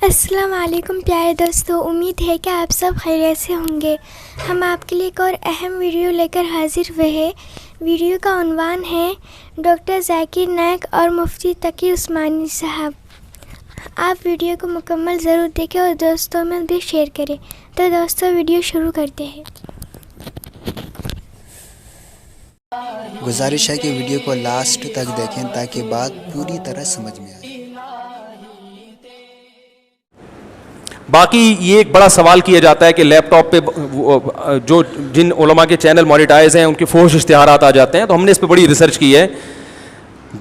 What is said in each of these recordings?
السلام علیکم پیارے دوستو، امید ہے کہ آپ سب خیریت سے ہوں گے۔ ہم آپ کے لیے ایک اور اہم ویڈیو لے کر حاضر ہوئے ہیں۔ ویڈیو کا عنوان ہے ڈاکٹر ذاکر نائک اور مفتی تقی عثمانی صاحب۔ آپ ویڈیو کو مکمل ضرور دیکھیں اور دوستوں میں بھی شیئر کریں۔ تو دوستو ویڈیو شروع کرتے ہیں۔ گزارش ہے کہ ویڈیو کو لاسٹ تک دیکھیں تاکہ بات پوری طرح سمجھ میں آئے۔ باقی یہ ایک بڑا سوال کیا جاتا ہے کہ لیپ ٹاپ پہ جو جن علماء کے چینل مانیٹائز ہیں ان کے فحش اشتہارات آ جاتے ہیں، تو ہم نے اس پہ بڑی ریسرچ کی ہے۔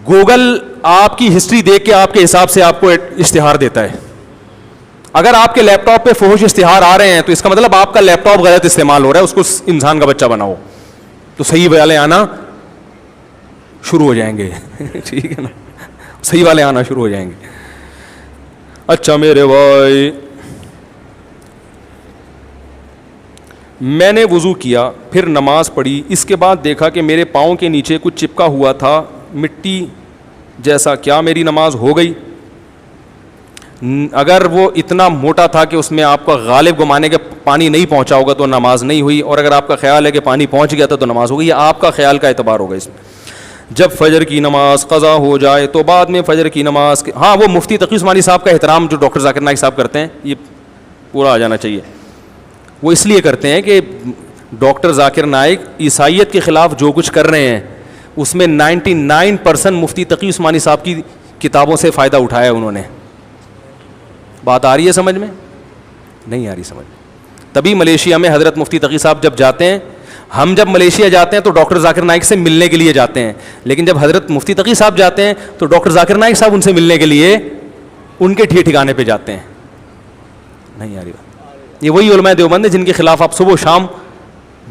گوگل آپ کی ہسٹری دیکھ کے آپ کے حساب سے آپ کو اشتہار دیتا ہے۔ اگر آپ کے لیپ ٹاپ پہ فحش اشتہار آ رہے ہیں تو اس کا مطلب آپ کا لیپ ٹاپ غلط استعمال ہو رہا ہے، اس کو انسان کا بچہ بناؤ تو صحیح والے آنا شروع ہو جائیں گے۔ ٹھیک ہے نا، صحیح والے آنا شروع ہو جائیں گے۔ اچھا میرے بھائی، میں نے وضو کیا، پھر نماز پڑھی، اس کے بعد دیکھا کہ میرے پاؤں کے نیچے کچھ چپکا ہوا تھا مٹی جیسا، کیا میری نماز ہو گئی؟ اگر وہ اتنا موٹا تھا کہ اس میں آپ کا غالب گمانے کے پانی نہیں پہنچا ہوگا تو نماز نہیں ہوئی، اور اگر آپ کا خیال ہے کہ پانی پہنچ گیا تھا تو نماز ہو گئی۔ آپ کا خیال کا اعتبار ہوگا اس میں۔ جب فجر کی نماز قضا ہو جائے تو بعد میں فجر کی نماز ہاں وہ مفتی تقی عثمانی صاحب کا احترام جو ڈاکٹر ذاکر نائک صاحب کرتے ہیں یہ پورا آ جانا چاہیے۔ وہ اس لیے کرتے ہیں کہ ڈاکٹر ذاکر نائک عیسائیت کے خلاف جو کچھ کر رہے ہیں اس میں 99% مفتی تقی عثمانی صاحب کی کتابوں سے فائدہ اٹھایا انہوں نے۔ بات آ رہی ہے سمجھ میں؟ نہیں آ رہی سمجھ میں۔ تبھی ملیشیا میں حضرت مفتی تقی صاحب جب جاتے ہیں، ہم جب ملیشیا جاتے ہیں تو ڈاکٹر ذاکر نائک سے ملنے کے لیے جاتے ہیں، لیکن جب حضرت مفتی تقی صاحب جاتے ہیں تو ڈاکٹر ذاکر نائک صاحب ان سے ملنے کے لیے ان کے ٹھکانے پہ جاتے ہیں۔ نہیں آ رہی بات۔ یہ وہی علماء دیوبند ہیں جن کے خلاف آپ صبح و شام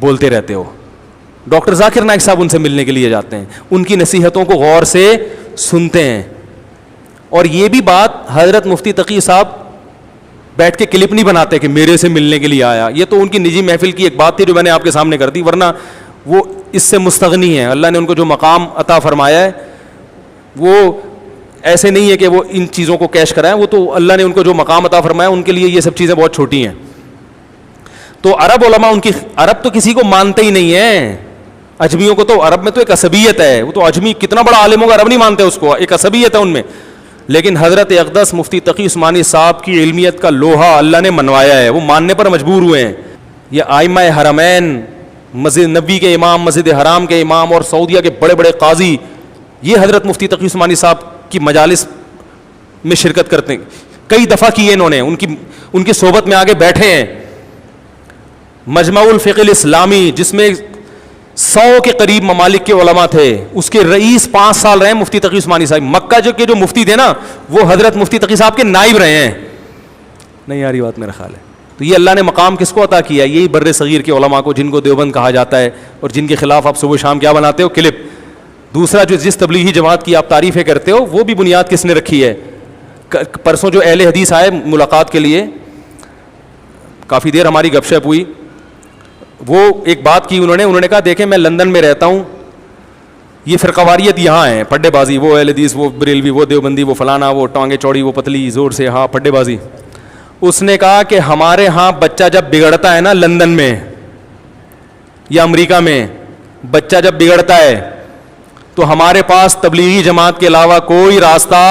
بولتے رہتے ہو۔ ڈاکٹر ذاکر نائک صاحب ان سے ملنے کے لیے جاتے ہیں، ان کی نصیحتوں کو غور سے سنتے ہیں۔ اور یہ بھی بات حضرت مفتی تقی صاحب بیٹھ کے کلپ نہیں بناتے کہ میرے سے ملنے کے لیے آیا، یہ تو ان کی نجی محفل کی ایک بات تھی جو میں نے آپ کے سامنے کر دی، ورنہ وہ اس سے مستغنی ہیں۔ اللہ نے ان کو جو مقام عطا فرمایا ہے وہ ایسے نہیں ہے کہ وہ ان چیزوں کو کیش کرائیں، وہ تو اللہ نے ان کو جو مقام عطا فرمایا ان کے لیے یہ سب چیزیں بہت چھوٹی ہیں۔ تو عرب علماء ان کی، عرب تو کسی کو مانتے ہی نہیں ہیں، اجمیوں کو تو عرب میں تو ایک عصبیت ہے، وہ تو اجمی کتنا بڑا عالم ہوگا عرب نہیں مانتے اس کو، ایک عصبیت ہے ان میں۔ لیکن حضرت اقدس مفتی تقی عثمانی صاحب کی علمیت کا لوہا اللہ نے منوایا ہے، وہ ماننے پر مجبور ہوئے ہیں۔ یہ ائمہ حرمین، مسجد نبوی کے امام، مسجد حرام کے امام اور سعودیہ کے بڑے بڑے قاضی، یہ حضرت مفتی تقی عثمانی صاحب کی مجالس میں شرکت کرتے ہیں، کئی دفعہ کیے انہوں نے، ان کی صحبت میں آگے بیٹھے ہیں۔ مجمع الفقہ الاسلامی جس میں 100 کے قریب ممالک کے علماء تھے، اس کے رئیس 5 سال رہے مفتی تقی عثمانی صاحب۔ مکہ جو مفتی تھے نا وہ حضرت مفتی تقی صاحب کے نائب رہے ہیں۔ نہیں آ رہی بات میرا خیال ہے۔ تو یہ اللہ نے مقام کس کو عطا کیا؟ یہی بر صغیر کے علماء کو، جن کو دیوبند کہا جاتا ہے اور جن کے خلاف آپ صبح شام کیا بناتے ہو؟ کلپ۔ دوسرا جو جس تبلیغی جماعت کی آپ تعریفیں کرتے ہو وہ بھی بنیاد کس نے رکھی ہے؟ پرسوں جو اہل حدیث آئے ملاقات کے لیے، کافی دیر ہماری گپ شپ ہوئی، وہ ایک بات کی انہوں نے کہا دیکھیں میں لندن میں رہتا ہوں، یہ فرقواریت یہاں ہے، پڈے بازی، وہ اہل حدیث، وہ بریلوی، وہ دیوبندی، وہ فلانا، وہ ٹانگیں چوڑی، وہ پتلی، زور سے ہاں پڈے بازی۔ اس نے کہا کہ ہمارے ہاں بچہ جب بگڑتا ہے نا لندن میں یا امریکہ میں، بچہ جب بگڑتا ہے تو ہمارے پاس تبلیغی جماعت کے علاوہ کوئی راستہ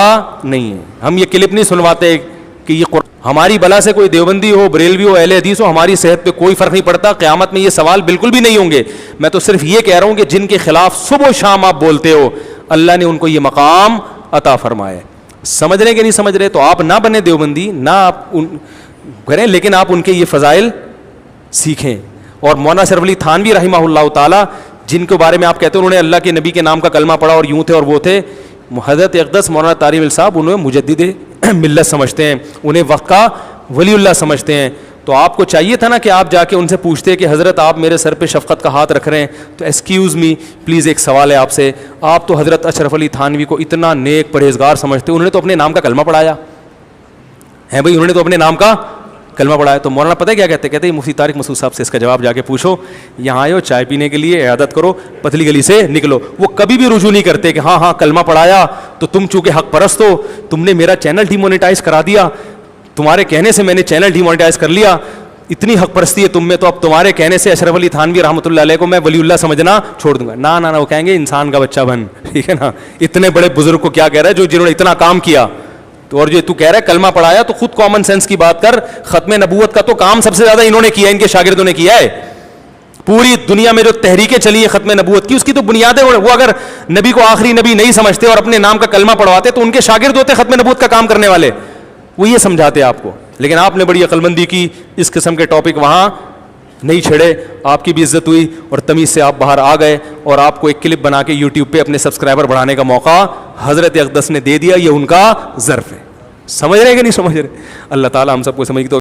نہیں ہے۔ ہم یہ کلپ نہیں سنواتے کہ یہ ہماری بلا سے کوئی دیوبندی ہو، بریلوی ہو، اہل حدیث ہو، ہماری صحت پہ کوئی فرق نہیں پڑتا۔ قیامت میں یہ سوال بالکل بھی نہیں ہوں گے۔ میں تو صرف یہ کہہ رہا ہوں کہ جن کے خلاف صبح و شام آپ بولتے ہو، اللہ نے ان کو یہ مقام عطا فرمایا ہے۔ سمجھ رہے کہ نہیں سمجھ رہے؟ تو آپ نہ بنے دیوبندی، نہ آپ کریں، لیکن آپ ان کے یہ فضائل سیکھیں۔ اور مولانا اشرف علی تھانوی رحمہ اللہ تعالی، جن کے بارے میں آپ کہتے ہیں انہوں نے اللہ کے نبی کے نام کا کلمہ پڑھا اور یوں تھے اور وہ تھے، حضرت اقدس مولانا طارق صاحب انہیں مجدد ملت سمجھتے ہیں، انہیں وقت کا ولی اللہ سمجھتے ہیں۔ تو آپ کو چاہیے تھا نا کہ آپ جا کے ان سے پوچھتے کہ حضرت آپ میرے سر پہ شفقت کا ہاتھ رکھ رہے ہیں تو ایکسکیوز می پلیز ایک سوال ہے آپ سے۔ آپ تو حضرت اشرف علی تھانوی کو اتنا نیک پرہیزگار سمجھتے، انہوں نے تو اپنے نام کا کلمہ پڑھایا ہے بھائی، انہوں نے تو اپنے نام کا کلمہ پڑھایا۔ تو مولانا پتہ ہے کیا کہتے ہیں مفتی طارق مسعود صاحب سے اس کا جواب جا کے پوچھو، یہاں آئے ہو چائے پینے کے لیے، عیادت کرو، پتلی گلی سے نکلو۔ وہ کبھی بھی رجوع نہیں کرتے کہ ہاں کلمہ پڑھایا تو تم چونکہ حق پرست ہو تم نے میرا چینل ڈی مونیٹائز کرا دیا، تمہارے کہنے سے میں نے چینل ڈی مانیٹائز کر لیا, اتنی حق پرستی ہے تم میں, تو اب تمہارے کہنے سے اشرف علی تھانوی رحمۃ اللہ علیہ کو میں ولی اللہ سمجھنا چھوڑ دوں گا. نہ وہ کہیں گے انسان کا بچہ بن, ٹھیک ہے نا. اتنے بڑے بزرگ کو کیا کہہ رہا ہے جنہوں نے اتنا کام کیا, تو اور جو تو کہہ رہا ہے کلمہ پڑھایا, تو خود کامن سینس کی بات کر. ختم نبوت کا تو کام سب سے زیادہ انہوں نے کیا, ان کے شاگردوں نے کیا ہے. پوری دنیا میں جو تحریکیں چلی ہیں ختم نبوت کی, اس کی تو بنیادیں, وہ اگر نبی کو آخری نبی نہیں سمجھتے اور اپنے نام کا کلمہ پڑھواتے تو ان کے شاگرد ہوتے ختم نبوت کا کام کرنے والے, وہ یہ سمجھاتے آپ کو. لیکن آپ نے بڑی عقل مندی کی, اس قسم کے ٹاپک وہاں نہیں چھڑے, آپ کی بھی عزت ہوئی اور تمیز سے آپ باہر آ گئے, اور آپ کو ایک کلپ بنا کے یوٹیوب پہ اپنے سبسکرائبر بڑھانے کا موقع حضرت اقدس نے دے دیا. یہ ان کا ظرف ہے. سمجھ رہے کہ نہیں سمجھ رہے؟ اللہ تعالیٰ ہم سب کو سمجھ